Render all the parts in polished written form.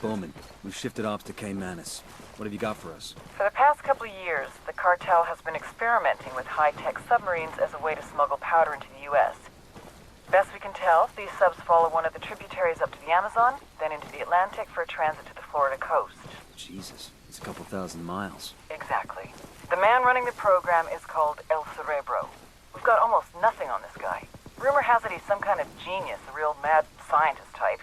Bowman, we've shifted ops to Caymanas. What have you got for us? For the past couple of years, the cartel has been experimenting with high-tech submarines as a way to smuggle powder into the U.S. Best we can tell, these subs follow one of the tributaries up to the Amazon, then into the Atlantic for a transit to the Florida coast. Jesus, it's a couple thousand miles. Exactly. The man running the program is called El Cerebro. We've got almost nothing on this guy. Rumor has it he's some kind of genius, a real mad scientist type.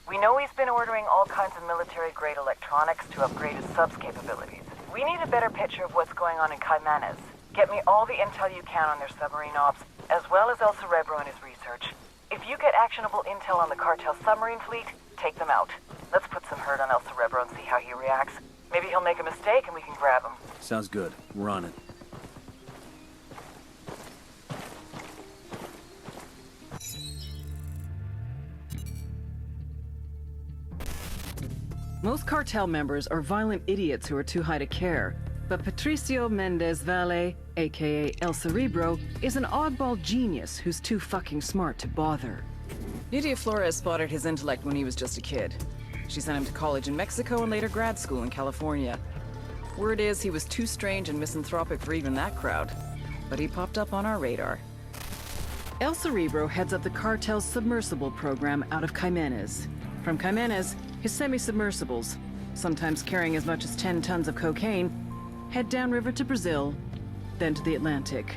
We know he's been ordering all kinds of military-grade electronics to upgrade his subs capabilities. We need a better picture of what's going on in Caymanas. Get me all the intel you can on their submarine ops, as well as El Cerebro and his research. If you get actionable intel on the cartel submarine fleet, take them out. Let's put some hurt on El Cerebro and see how he reacts. Maybe he'll make a mistake and we can grab him. Sounds good. We're on it. Most cartel members are violent idiots who are too high to care. But Patricio Mendez Valle, aka El Cerebro, is an oddball genius who's too fucking smart to bother. Nydia Flores spotted his intellect when he was just a kid. She sent him to college in Mexico and later grad school in California. Word is he was too strange and misanthropic for even that crowd. But he popped up on our radar. El Cerebro heads up the cartel's submersible program out of Caymanas. From Caymanas, his semi-submersibles, sometimes carrying as much as 10 tons of cocaine, head downriver to Brazil, then to the Atlantic.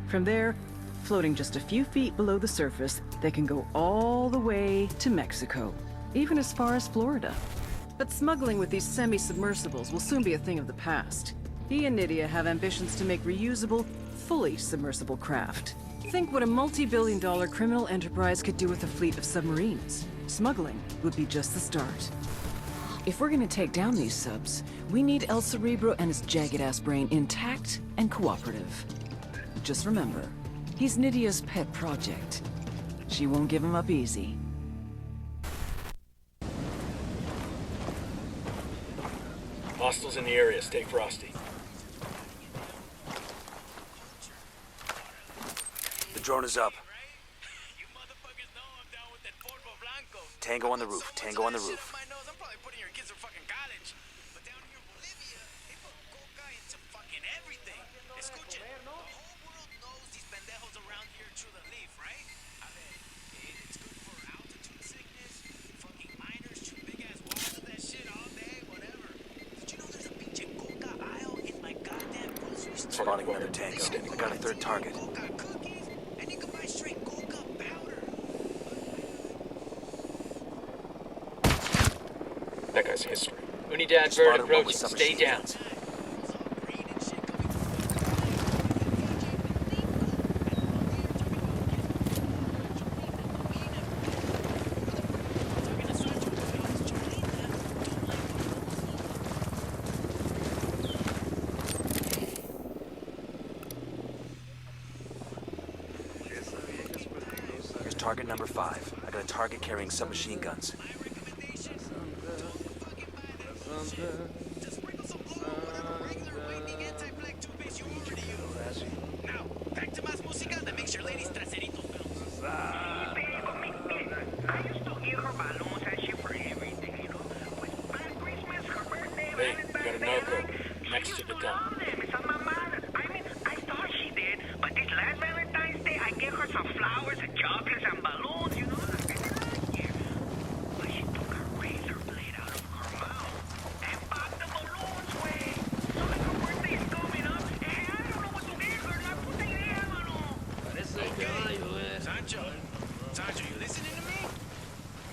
From there, floating just a few feet below the surface, they can go all the way to Mexico, even as far as Florida. But smuggling with these semi-submersibles will soon be a thing of the past. He and Nydia have ambitions to make reusable, fully submersible craft. Think what a multi-billion-dollar criminal enterprise could do with a fleet of submarines. Smuggling would be just the start. If we're gonna take down these subs, we need El Cerebro and his jagged-ass brain intact and cooperative. Just remember, he's Nydia's pet project. She won't give him up easy. Hostiles in the area, stay frosty. The drone is up. Tango on the roof, Tango on the roof. Spawning another tango. I got a third target. That guy's history. Unidad bird approaching. Stay down. Here's target number 5. I got a target carrying submachine guns. Hey, we got a narco next to the dump. I mean, I thought she did, but this last Valentine's Day, I gave her some flowers and chocolates and balloons, you know, like I did last year. But she took her razor blade out of her mouth and popped the balloons way. So like her birthday is coming up, and I don't know what to give her. La puta idea, mano. Sancho, you listening to me?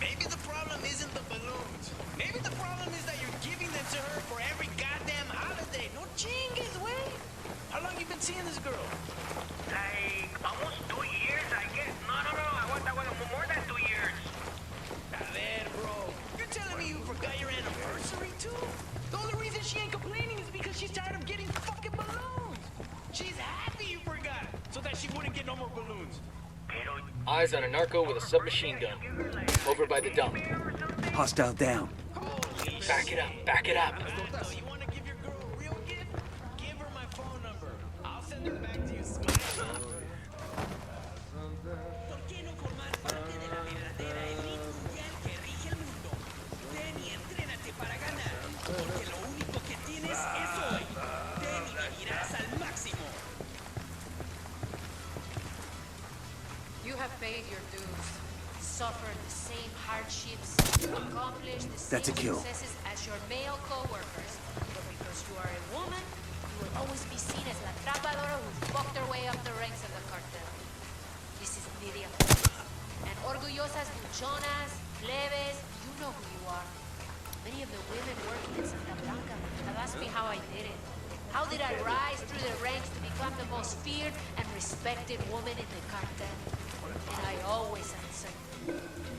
Maybe the problem isn't the balloons. Maybe the problem is that you're giving them to her for every goddamn holiday. No chingues, güey. How long you been seeing this girl? Like, almost 2 years, I guess. No, aguanta, more than 2 years. A ver, bro. You're telling me you forgot your anniversary, too? The only reason she ain't complaining is because she's tired of getting fucking balloons. She's happy you forgot, so that she wouldn't get no more balloons. Eyes on a narco with a submachine gun. Over by the dump. Hostile down. Back it up, back it up. You want to give your girl a real gift? Give her my phone number. I'll send her back to you smiling. ¿Por qué no formar parte de la verdadera élite mundial que rige el mundo? Ven y entre suffered the same hardships, accomplished the That's a same kill. successes as your male co-workers, but because you are a woman, you will always be seen as la trapadora who fucked her way up the ranks of the cartel. This is Lydia. And orgullosas buchonas, plebes, you know who you are. Many of the women working in Santa Blanca have asked me how I did it. How did I rise through the ranks to become the most feared and respected woman in the cartel? And I always answer,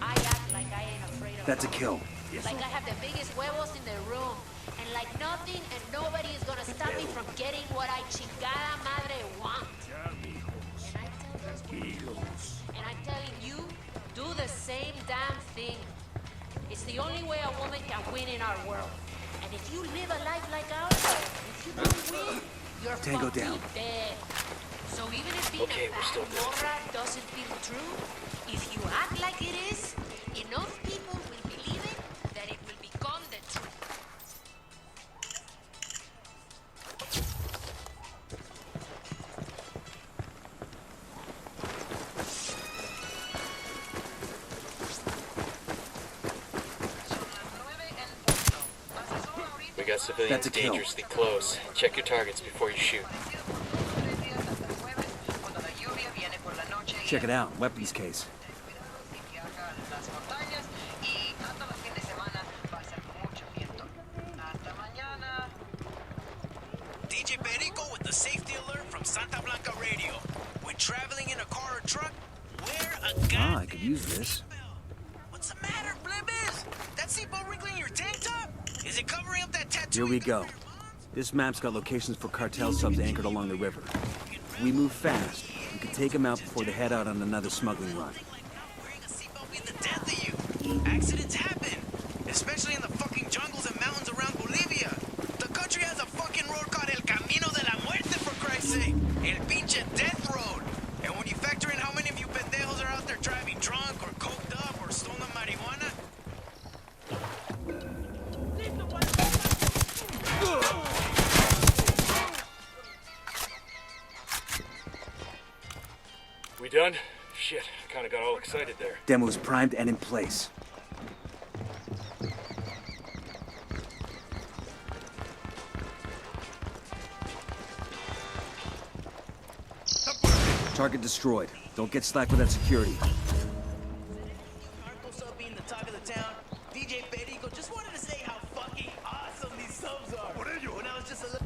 I act like I ain't afraid of That's a fire. kill. Like I have the biggest huevos in the room. And like nothing and nobody is gonna stop me from getting what I chingada madre want. And I'm telling you, do the same damn thing. It's the only way a woman can win in our world. And if you live a life like ours, if you don't win, you're Tango fucking down. dead. So even if being Okay, a we're still bad morra doesn't feel true, if you act like it is, enough people will believe it that it will become the truth. We got civilians That's a kill. dangerously close. Check your targets before you shoot. Check it out. Weapons case. DJ Perico with the safety alert from Santa Blanca Radio. We're traveling in a car or truck. Wear a gun. Ah, I could use this. What's the matter, Blibbies? That seatbelt wrinkling your tank top? Is it covering up that tattoo? Here we you got go. on your bonds? This map's got locations for cartel subs anchored along the river. If we move fast, we can take them out before they head out on another smuggling run. Like not wearing a seatbelt being the death of you. Accidents happen, especially in the fucking jungles and mountains around Bolivia. The country has a fucking road called El Camino de la Muerte, for Christ's sake. El pinche death road. And when you factor in how many of you pendejos are out there driving drunk or coked up or stolen marijuana, We done? Shit, I kinda got all excited there. Demo's primed and in place. Target destroyed. Don't get slack with that security. Narco sub being the talk of the town, DJ Perico just wanted to say how fucking awesome these subs are. When I was just a little...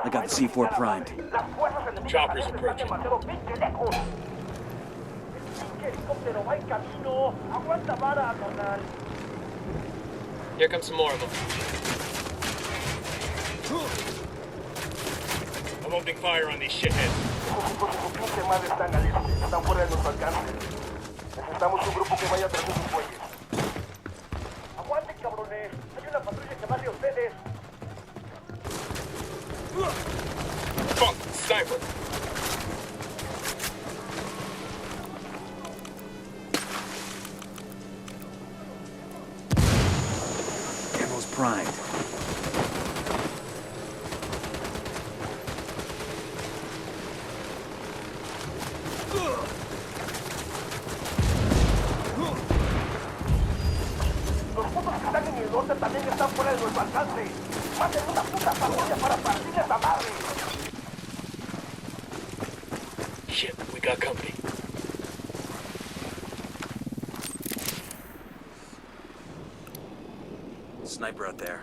I got the C4 primed. Chopper's approaching. Here comes some more of them. I'm opening fire on these shitheads. Fuck, sniper. Demo's primed. Shit, we got company. Sniper out there.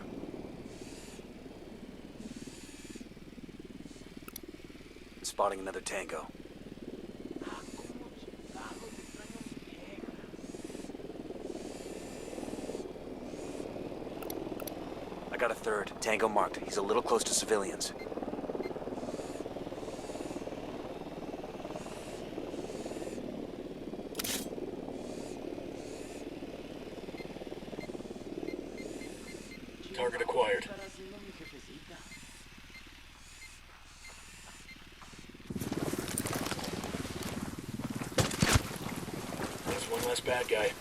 Spotting another tango. I got a third. Tango marked. He's a little close to civilians. Target acquired. There's one less bad guy.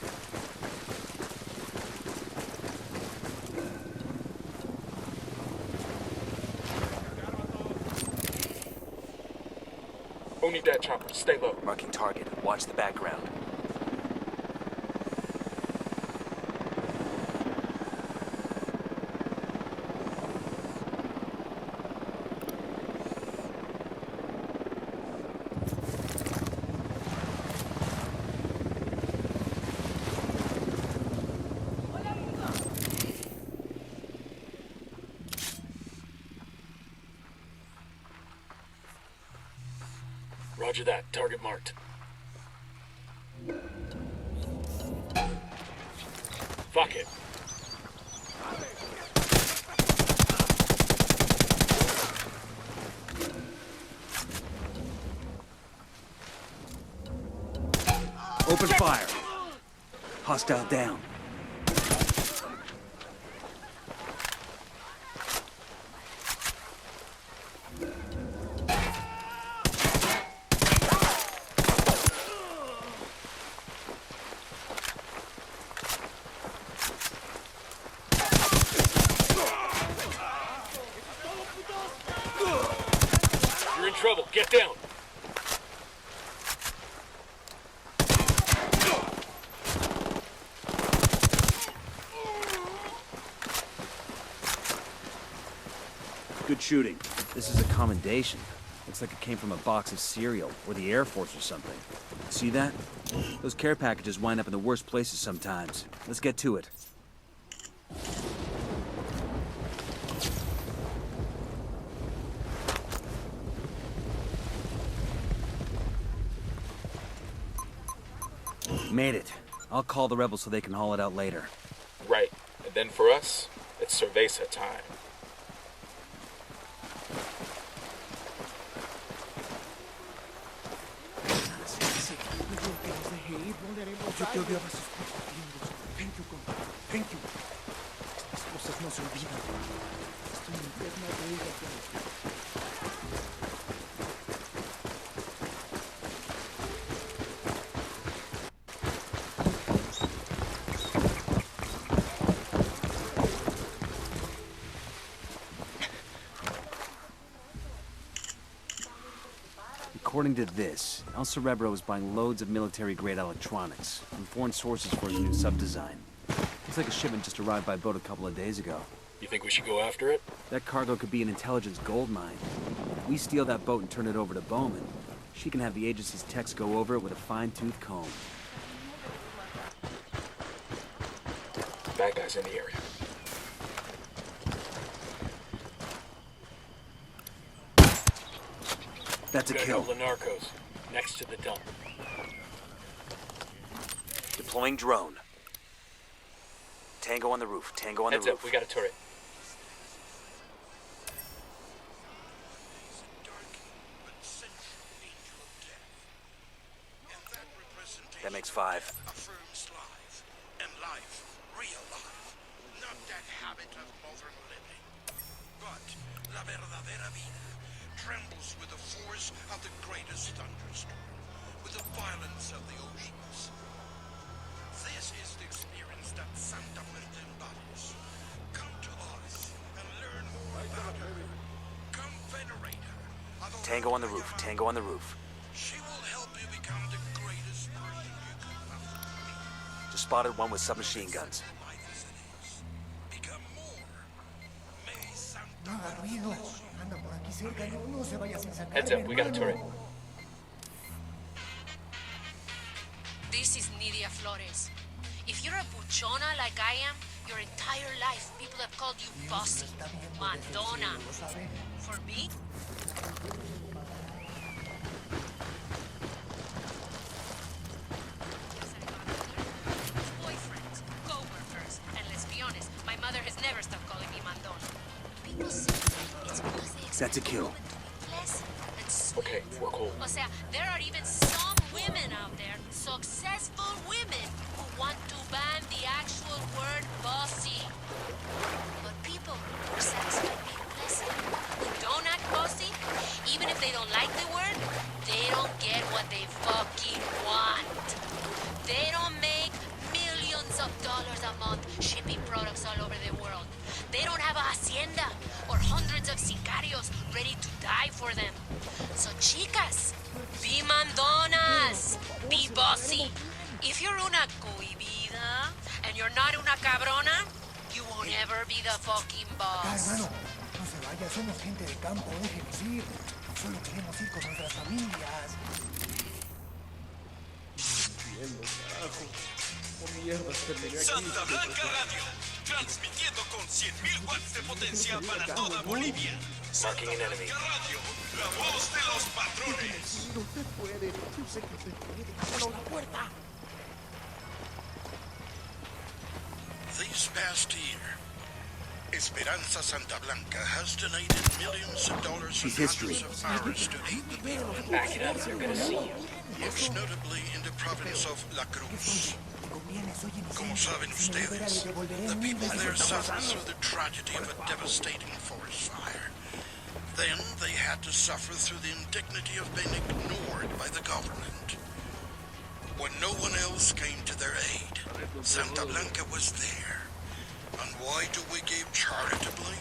Unidad chopper, stay low. Marking target. Watch the background. Roger that. Target marked. Fuck it. Open fire. Hostile down. You're in trouble. Get down. Good shooting. This is a commendation. Looks like it came from a box of cereal, or the Air Force or something. See that? Those care packages wind up in the worst places sometimes. Let's get to it. Made it. I'll call the rebels so they can haul it out later. Right. And then for us, it's cerveza time. According to this, El Cerebro is buying loads of military-grade electronics from foreign sources for his new sub-design. Looks like a shipment just arrived by boat a couple of days ago. You think we should go after it? That cargo could be an intelligence gold mine. If we steal that boat and turn it over to Bowman, she can have the agency's techs go over it with a fine-tooth comb. Bad guys in the area. That's a Gotta kill. go to the narcos, next to the dump. Deploying drone. Tango on the roof. Tango on the Heads roof. up, we got a turret. That makes 5. Affirms life, and life, real life, not that habit of modern living. But la verdadera vida trembles with the force of the greatest thunderstorm, with the violence of the oceans. This is the experience that Santa Muerte embodies. Come to us and learn more about her. Confederator. Tango on the roof. Tango on the roof. She will help you become the greatest person you could ever be. Just spotted one with submachine guns. Life as it is. Become more. May Santa Heads up, we got a turret. This is Nidia Flores. If you're a buchona like I am, your entire life people have called you bossy, Madonna. For me? Boyfriends, co-workers, and let's be honest, my mother has never stopped calling me Madonna. People say it's because they expect That's a kill. women to be pleasant and sweet. Okay, we're cool. O sea, there are even some women out there, successful women, who want to ban the actual word bossy. But people are satisfied being pleasant. Who don't act bossy, even if they don't like the word, they don't get what they fucking want. They don't make millions of dollars a month shipping products all over the world. They don't have a hacienda or hundreds of sicarios ready to die for them. So chicas, be mandonas. Be bossy. If you're una cohibida and you're not una cabrona, you won't ever be the fucking boss. Hermano, no se vaya, somos gente de campo, déjenos ir. Solo queremos ir con nuestras familias. Santa Blanca Radio, transmitiendo con 100.000 watts de potencia para toda Bolivia. Marking an enemy. Blanca Radio, la voz de los patrones. No se puede, yo sé que se puede. ¡Ábrelo la puerta! This past year, Esperanza Santa Blanca has donated millions of dollars and hundreds of hours to aid the people, Back it up, they're gonna see you. most notably in the province of La Cruz. Como saben ustedes, the people there suffered through the tragedy of a devastating forest fire. Then they had to suffer through the indignity of being ignored by the government. When no one else came to their aid, Santa Blanca was there. And why do we give charitably?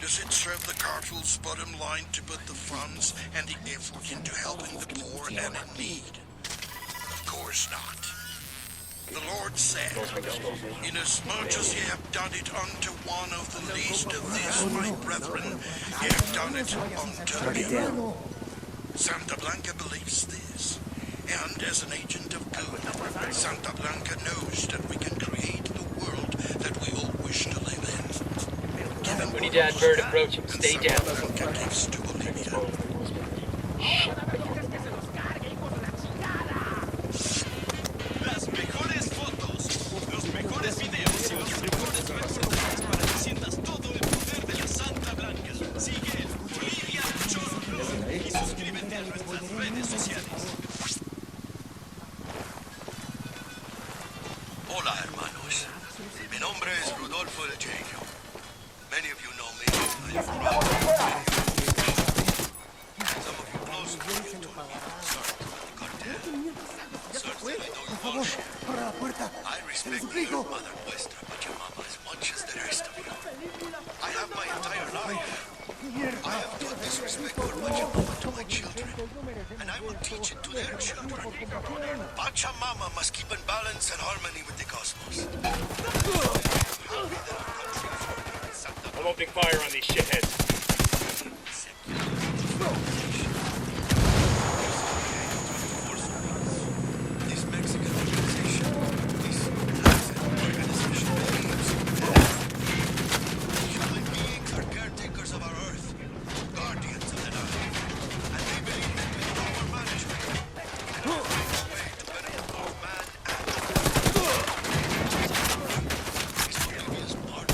Does it serve the cartel's bottom line to put the funds and the effort into helping the poor and in need? Of course not. The Lord said, inasmuch as ye have done it unto one of the least of these my brethren, ye have done it unto me. Santa Blanca believes this. And as an agent of good, Santa Blanca knows that we can create the world that we all wish to live in. Given Unidad bird approaching. and Stay Santa down. Blanca gives to Bolivia. Las mejores fotos, los mejores videos y los mejores reportajes para que sientas todo el poder de la Santa Blanca. Sigue Bolivia Chorro y suscríbete a nuestras redes sociales. Hola, hermanos. Mi nombre es Rodolfo el Genio. Many of you know me. I am from some of you close to me told me certain of the cartel. Certain I know you all share. ¡Abra la puerta! I respect your mother nuestra Pachamama as much as the rest of you. I have my entire life. I have taught this respect for Pachamama to my children, and I will teach it to their children. Pachamama must keep in balance and harmony with the cosmos. I'm opening fire on these shitheads. This Mexican organization, this organization believes human beings are caretakers of our earth, guardians of the night, and they believe that with proper management, we can find a way to benefit both man and this Bolivia's part.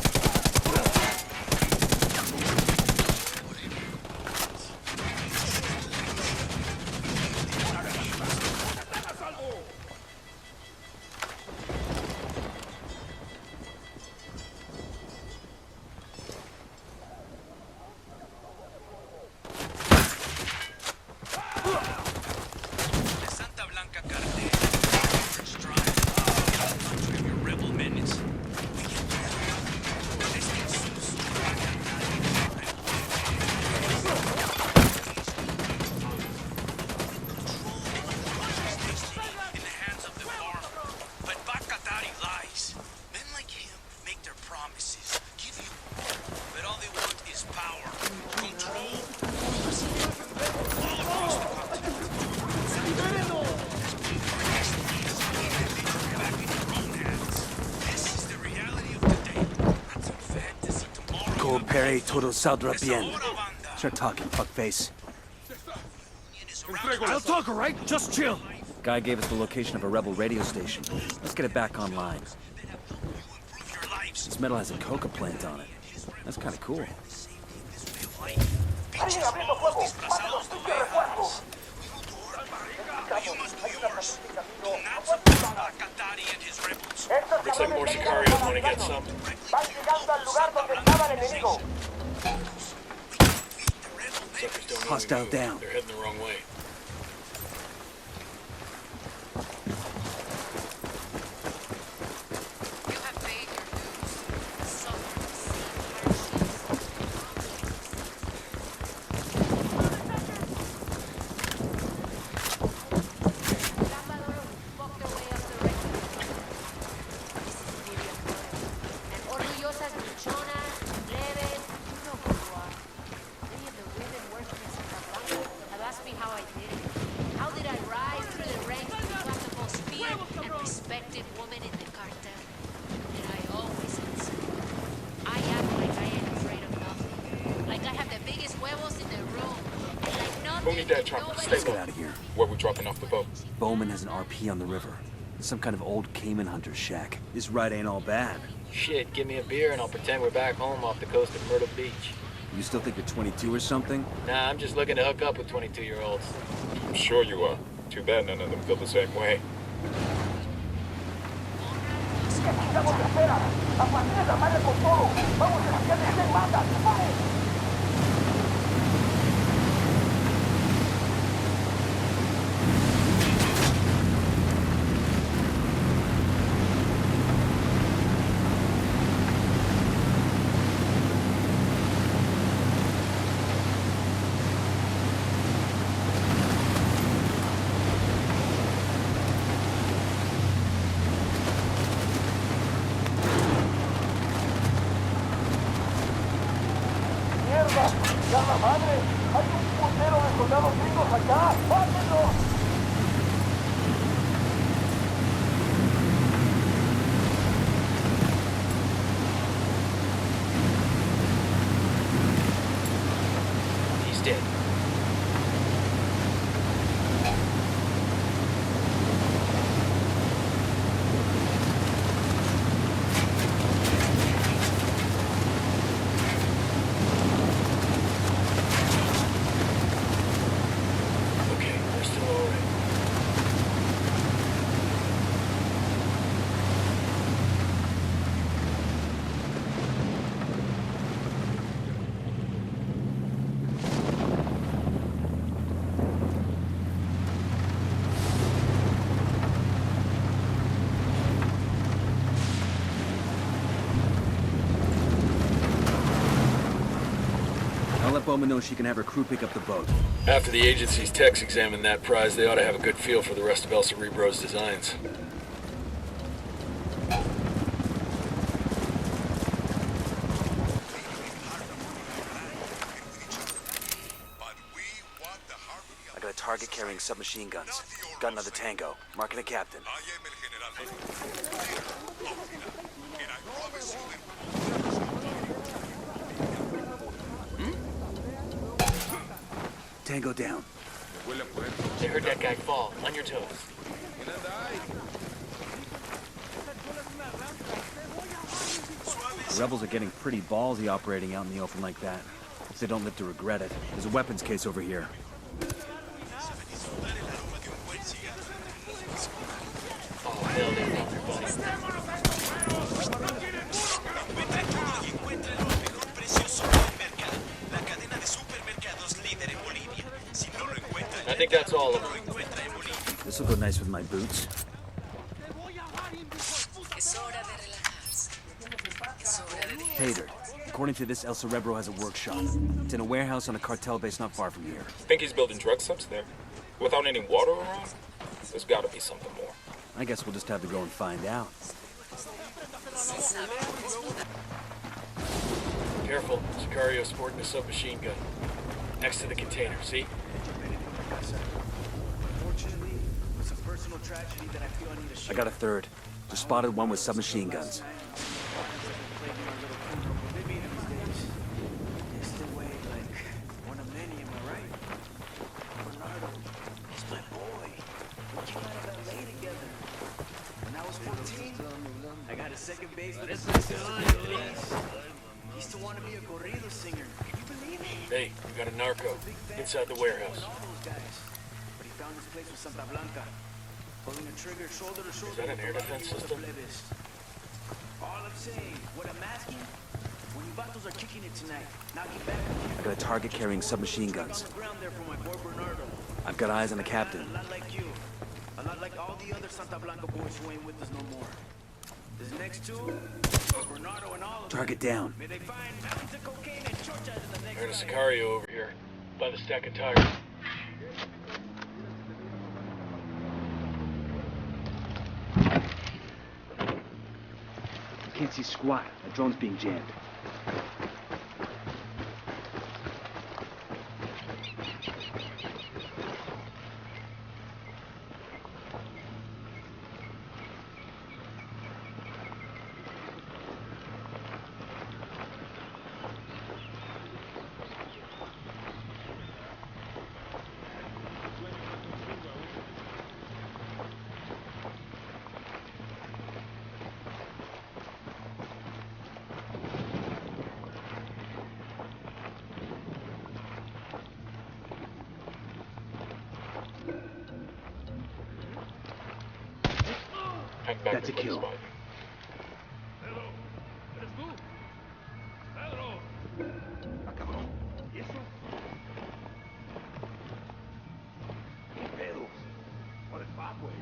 The Santa Blanca cartel first strike the country of your rebel menace. In the hands of the farmer, but Bacatari lies. Men like him make their promises, give you, but all they want is power, control, all across the continent. Back in your own hands. This is the reality of today. That's a fantasy tomorrow. Coopere todo saldrá Esa bien. hora, banda. Start talking, fuckface. Is around I'll talk, all right? Just chill. Guy gave us the location of a rebel radio station. Let's get it back online. improve your lives. This metal has a coca plant on it. That's kind of cool. Pinches locos disfrazados de ovejas. You must do yours. Do not support Bacatari and his rebels. Looks like more Sicarios want to get some. Suckers don't know Hostile we move. down. They're heading the wrong way. You have paid your dues. Suffer the same hardships. respected woman in the cartel. And I always answer. I act like I ain't afraid of nothing. Like I have the biggest huevos in the room. And like nothing. Who need that chopper? Let's get out of here. Where we dropping off the boat? Bowman has an RP on the river. Some kind of old Cayman hunter's shack. This ride ain't all bad. Shit, give me a beer and I'll pretend we're back home off the coast of Myrtle Beach. You still think you're 22 or something? Nah, I'm just looking to hook up with 22-year-olds. I'm sure you are. Too bad none of them feel the same way. He's dead. Okay, we're still all right. I'll let Bowman know she can have her crew pick up the boat. After the agency's techs examine that prize, they ought to have a good feel for the rest of El Cerebro's designs. I got a target carrying submachine guns. Got another tango. Marking a captain. Tango down. They heard that guy fall. On your toes. The rebels are getting pretty ballsy operating out in the open like that. If they don't live to regret it. There's a weapons case over here. Oh, hell, they found your body. I think that's all of them. This'll go nice with my boots. Hater. According to this, El Cerebro has a workshop. It's in a warehouse on a cartel base not far from here. Think he's building drug subs there? Without any water around? There's gotta be something more. I guess we'll just have to go and find out. Careful, Sicario's sporting a submachine gun. Next to the container, see? I got a third. Just spotted one with submachine guns. I got a second base with his He used to want to be a corrido singer. Can you believe it? Hey, we got a narco inside the warehouse. All those guys. But he found his place with Santa Blanca. Pulling a trigger shoulder to shoulder. Is that an air defense system? All I'm saying, what I'm asking, when you vatos are kicking it tonight, now get back. I got a target carrying submachine guns. On the ground there for my boy Bernardo. I've got eyes on the captain. A lot like you. A lot like all the other Santa Blanca boys who ain't with us no more. This next two, Bernardo and all of them. Target down. May they find mountains of cocaine and churches in the next There's a fire. Sicario over here, by the stack of tires. I can't see squat. My drone's being jammed. Hang back That's a before they kill. spot you. Ah, cabrón. ¿Y eso? ¿Qué pedo? What the fuck, güey?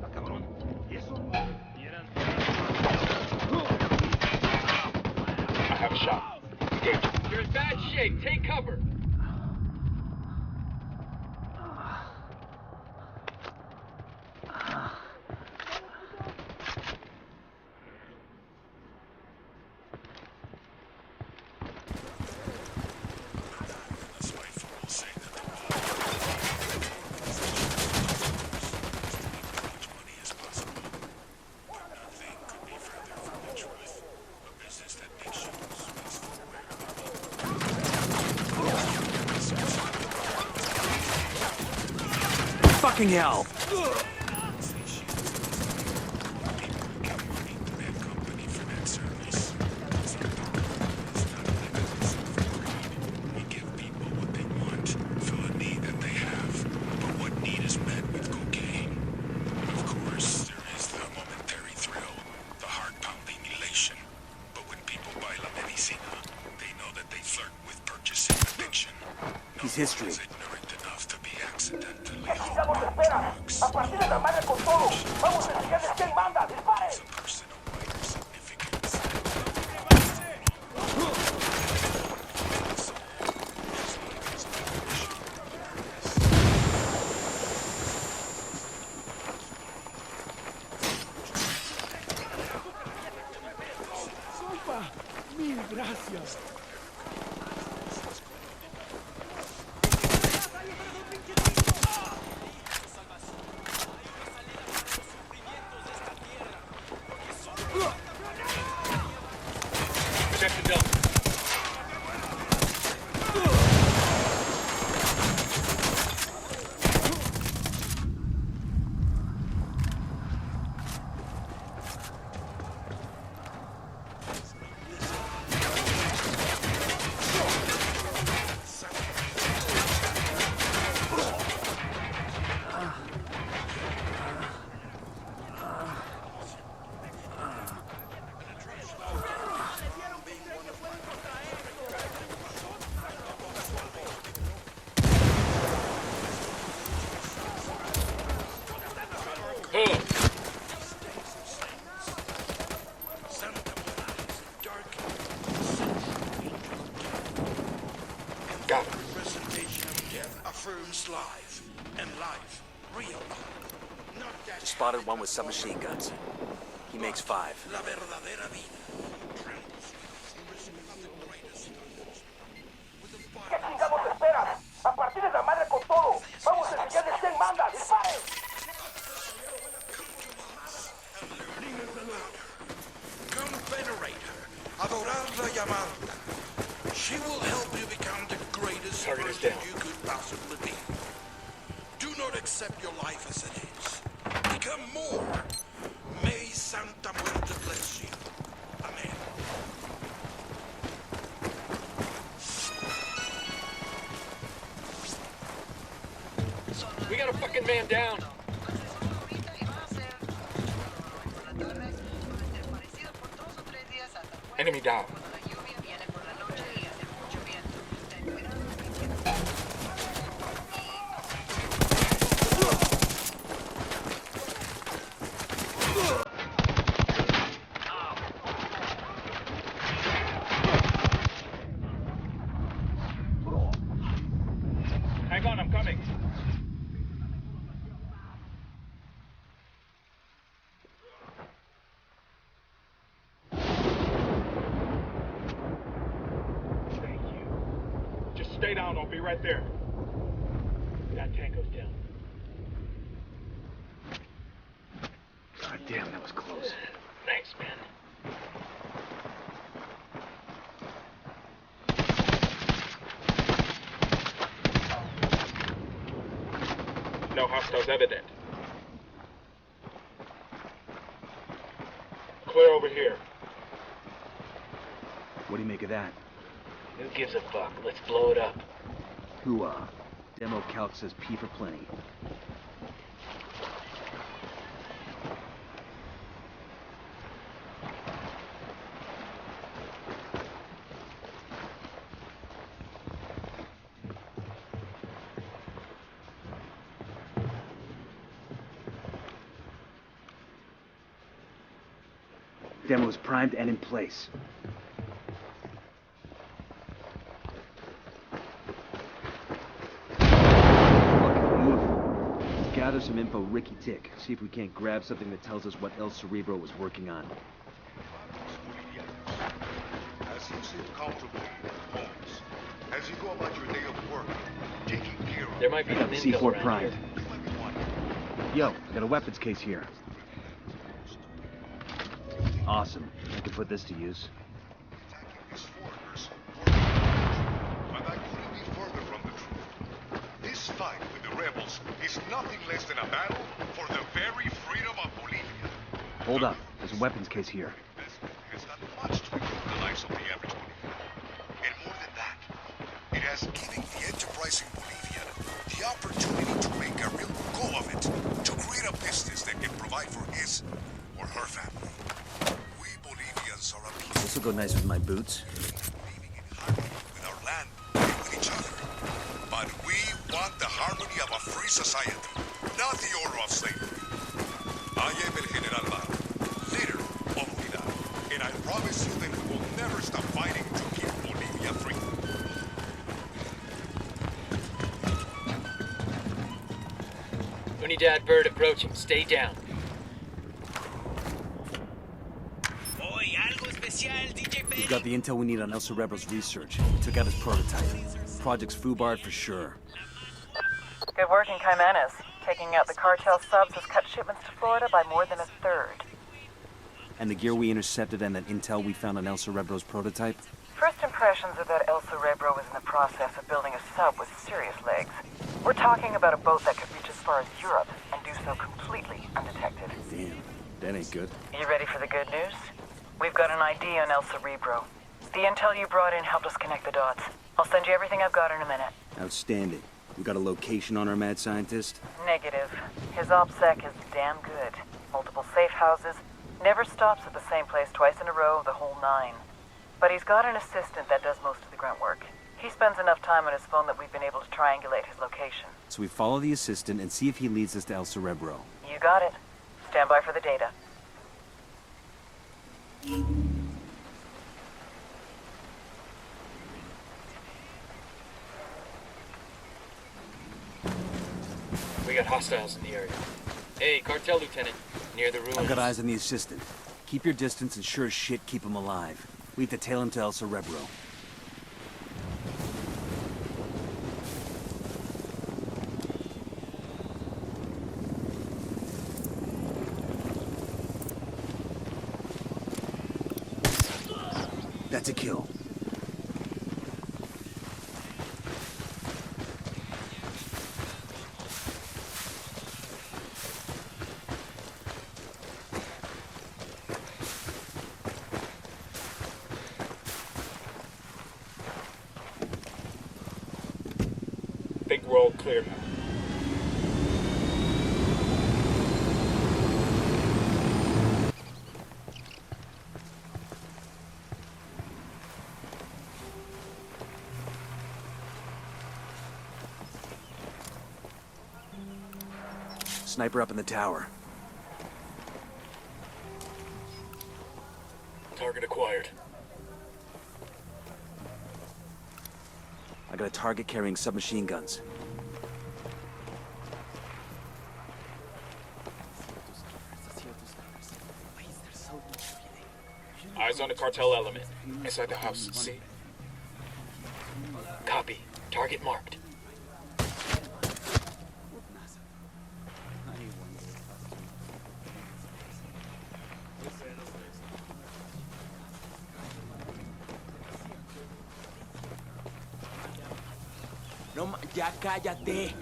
Ah, cabrón. ¿Y eso? I have a shot. Engage. You're in bad shape. Take cover. That's why fools say that the world as much money as possible. Nothing could be further from the truth. A business that nations must wear Fucking hell! company for that service. We give people what they want, fill a need that they have. But what need is met with cocaine? Of course, there is the momentary thrill, the heart-pounding elation. But when people buy La Medicina, they know that they flirt with purchasing addiction. No He's history. one is ignorant enough to be accidentally Necesitamos espera. A partir de la madre con todo. Vamos a enseñarles quién manda. ¡Disparen! a person of wider significance. ¡Sopa! ¡Mil gracias! Check the dump. Got it. Representation of death affirms life, and life, real life. Not that Spotted one with submachine guns. He makes 5. la verdadera vida. ¿Qué chingados esperan? A partir de la madre con todo. Vamos a enseñarles quién manda. ¡Disparen! Come venerate her, adorar la llamada. She will help you become the greatest Target is person down. you could possibly be. Do not accept your life as it is. Become more. May Santa Muerte bless you. Amen. We got a fucking man down. Enemy down. Hang on, I'm coming. Thank you. Just stay down, I'll be right there. That tango's down. God damn, that was close. Thanks, man. No hostiles evident. Clear over here. What do you make of that? Who gives a fuck? Let's blow it up. Who, Demo calc says P for plenty. Demo is primed and in place. Gather some info, Ricky Tick. See if we can't grab something that tells us what El Cerebro was working on. As you sit comfortably in your homes, as you go about your day of work, taking care of... There might be some intel C4 around primed. here. Yo, I got a weapons case here. Awesome. I can put this to use. Attacking these foreigners, but I couldn't be further from the truth. This fight with the rebels is nothing less than a battle for the very freedom of Bolivia. Hold up. There's a weapons case here. Investment has done much to improve the lives of the average Bolivian. And more than that, it has given the enterprising Bolivian the opportunity to make a real go of it, to create a business that can provide for his or her family. We Bolivians are a people This will go nice with my boots. living in harmony with our land and with each other. But we want the harmony of a free society, not the order of slavery. I am El General Lara, leader of Unidad, and I promise you that we will never stop fighting to keep Bolivia free. Unidad bird approaching. Stay down. Hoy, algo especial, DJ We Benny. got the intel we need on El Cerebro's research. We took out his prototype. Project's foobarred for sure. Good work in Caimanes. Taking out the cartel subs has cut shipments to Florida by more than a third. And the gear we intercepted and that intel we found on El Cerebro's prototype? First impressions are that El Cerebro is in the process of building a sub with serious legs. We're talking about a boat that could reach as far as Europe and do so completely undetected. Damn, that ain't good. You ready for the good news? We've got an ID on El Cerebro. The intel you brought in helped us connect the dots. I'll send you everything I've got in a minute. Outstanding. We got a location on our mad scientist? Negative. His OPSEC is damn good. Multiple safe houses. Never stops at the same place twice in a row, the whole nine. But he's got an assistant that does most of the grunt work. He spends enough time on his phone that we've been able to triangulate his location. So we follow the assistant and see if he leads us to El Cerebro. You got it. Stand by for the data. We got hostiles in the area. Hey, cartel lieutenant. Near the ruins. I've got eyes on the assistant. Keep your distance and sure as shit keep him alive. We have to tail him to El Cerebro. That's a kill. Think we're all clear now. Sniper up in the tower. Target acquired. I got a target carrying submachine guns. Eyes on the cartel element. Inside the house. See? Copy. Target marked. No, ya cállate.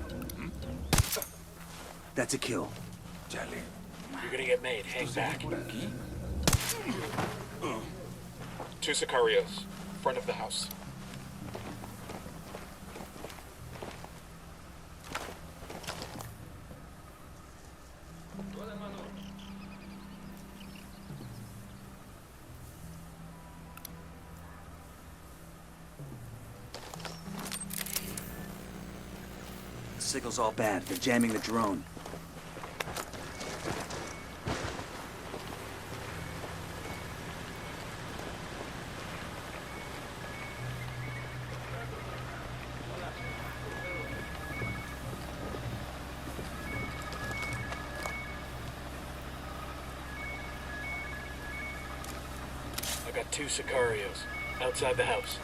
That's a kill. Chale. You're gonna get made. Hang back. Two Sicarios. Front of the house. Signal's all bad. They're jamming the drone. I got 2 Sicarios outside the house.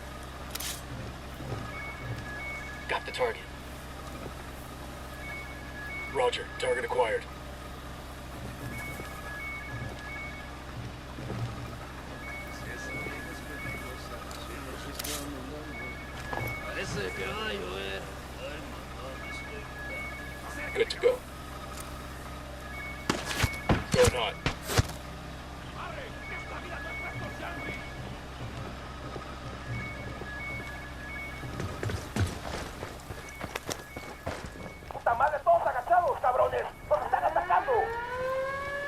Got the target. Roger, target acquired. Good to go. Going hot.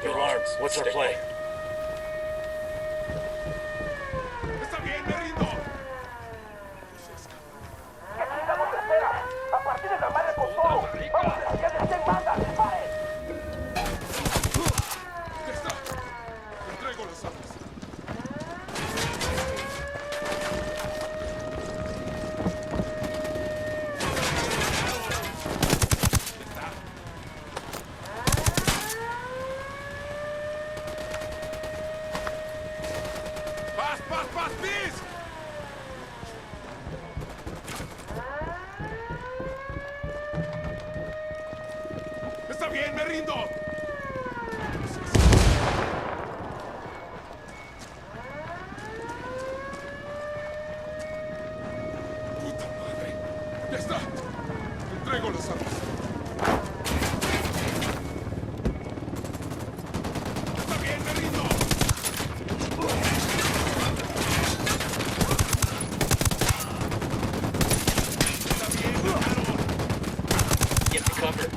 They're armed. What's our play? ¡Está bien, me rindo! Ya está. Entrego las armas. ¡Paz, please! ¡Está bien, me rindo! ¡Puta madre! ¡Ya está! Entrego las armas. ¡Está bien, me rindo! Get to cover.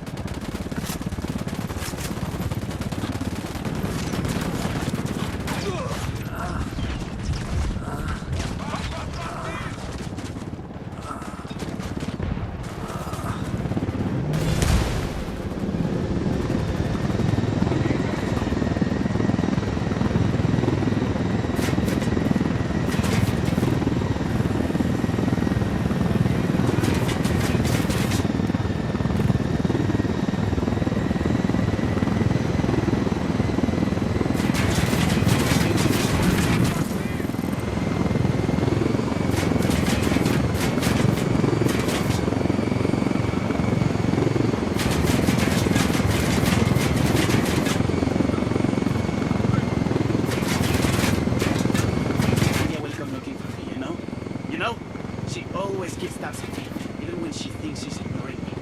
always gets that city, even when she thinks she's ignoring me.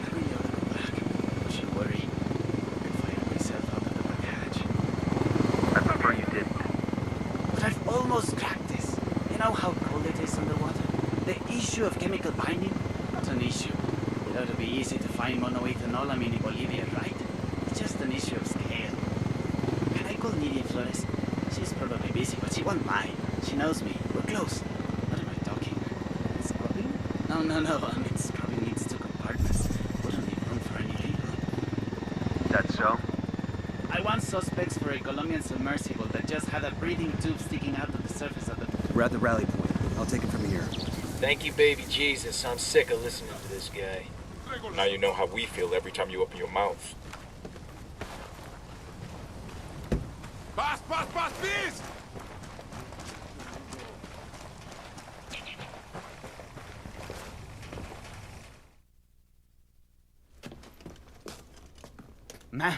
I really ought to go back. Don't you worry. I could fire myself out of the back hatch. I prefer you didn't. But I've almost cracked this. You know how cold it is underwater? The issue of chemical binding? Not an issue. It ought to be easy to find monoethanolamine in Bolivia, right? It's just an issue of scale. Can I call Nidia Flores? She's probably busy, but she won't mind. She knows me. We're close. What am I talking? Scrubbing? No. I mean, scrubbing needs 2 compartments. Wouldn't leave room for any people. That so? I want suspects for a Colombian submersible that just had a breathing tube sticking out of the surface of the... We're at the rally point. I'll take it from here. Thank you, baby Jesus. I'm sick of listening to this guy. Now you know how we feel every time you open your mouth. Paz, please! Ma'am,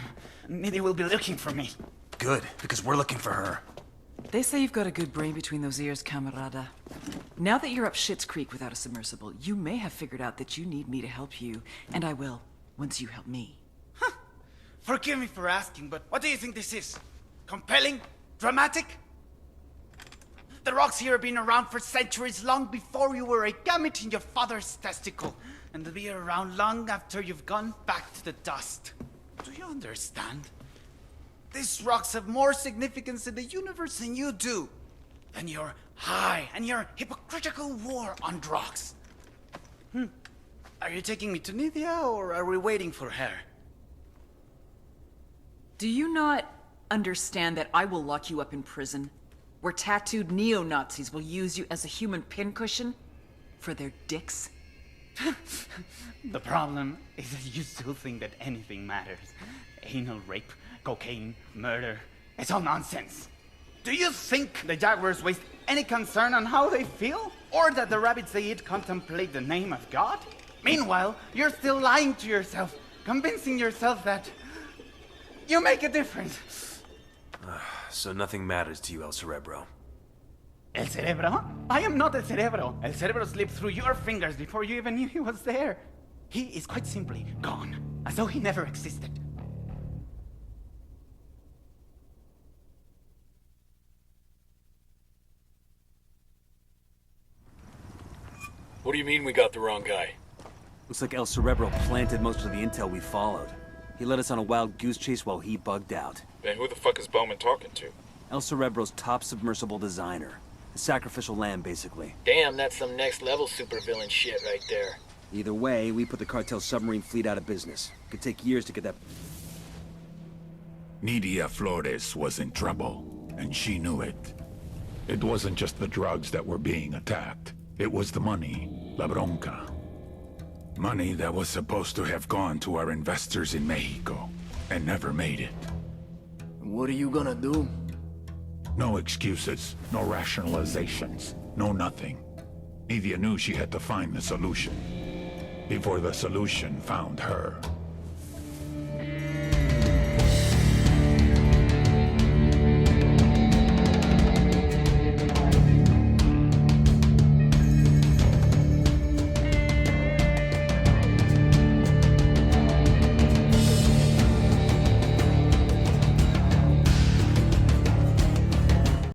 Nidia will be looking for me. Good, because we're looking for her. They say you've got a good brain between those ears, camarada. Now that you're up Schitt's Creek without a submersible, you may have figured out that you need me to help you, and I will, once you help me. Huh. Forgive me for asking, but what do you think this is? Compelling? Dramatic? The rocks here have been around for centuries, long before you were a gamete in your father's testicle, and they'll be around long after you've gone back to the dust. Do you understand? These rocks have more significance in the universe than you do. Than your high and your hypocritical war on rocks. Are you taking me to Nidia, or are we waiting for her? Do you not understand that I will lock you up in prison, where tattooed neo-Nazis will use you as a human pincushion for their dicks? The problem is that you still think that anything matters. Anal rape, cocaine, murder, it's all nonsense. Do you think the Jaguars waste any concern on how they feel? Or that the rabbits they eat contemplate the name of God? Meanwhile, you're still lying to yourself, convincing yourself that you make a difference. So nothing matters to you, El Cerebro? El Cerebro? I am not El Cerebro. El Cerebro slipped through your fingers before you even knew he was there. He is quite simply gone, as though he never existed. What do you mean we got the wrong guy? Looks like El Cerebro planted most of the intel we followed. He led us on a wild goose chase while he bugged out. Then who the fuck is Bowman talking to? El Cerebro's top submersible designer. A sacrificial lamb, basically. Damn, that's some next level supervillain shit right there. Either way, we put the cartel submarine fleet out of business. Could take years to get that... Nidia Flores was in trouble, and she knew it. It wasn't just the drugs that were being attacked. It was the money, la bronca. Money that was supposed to have gone to our investors in Mexico, and never made it. What are you gonna do? No excuses, no rationalizations, no nothing. Nidia knew she had to find the solution. Before the solution found her.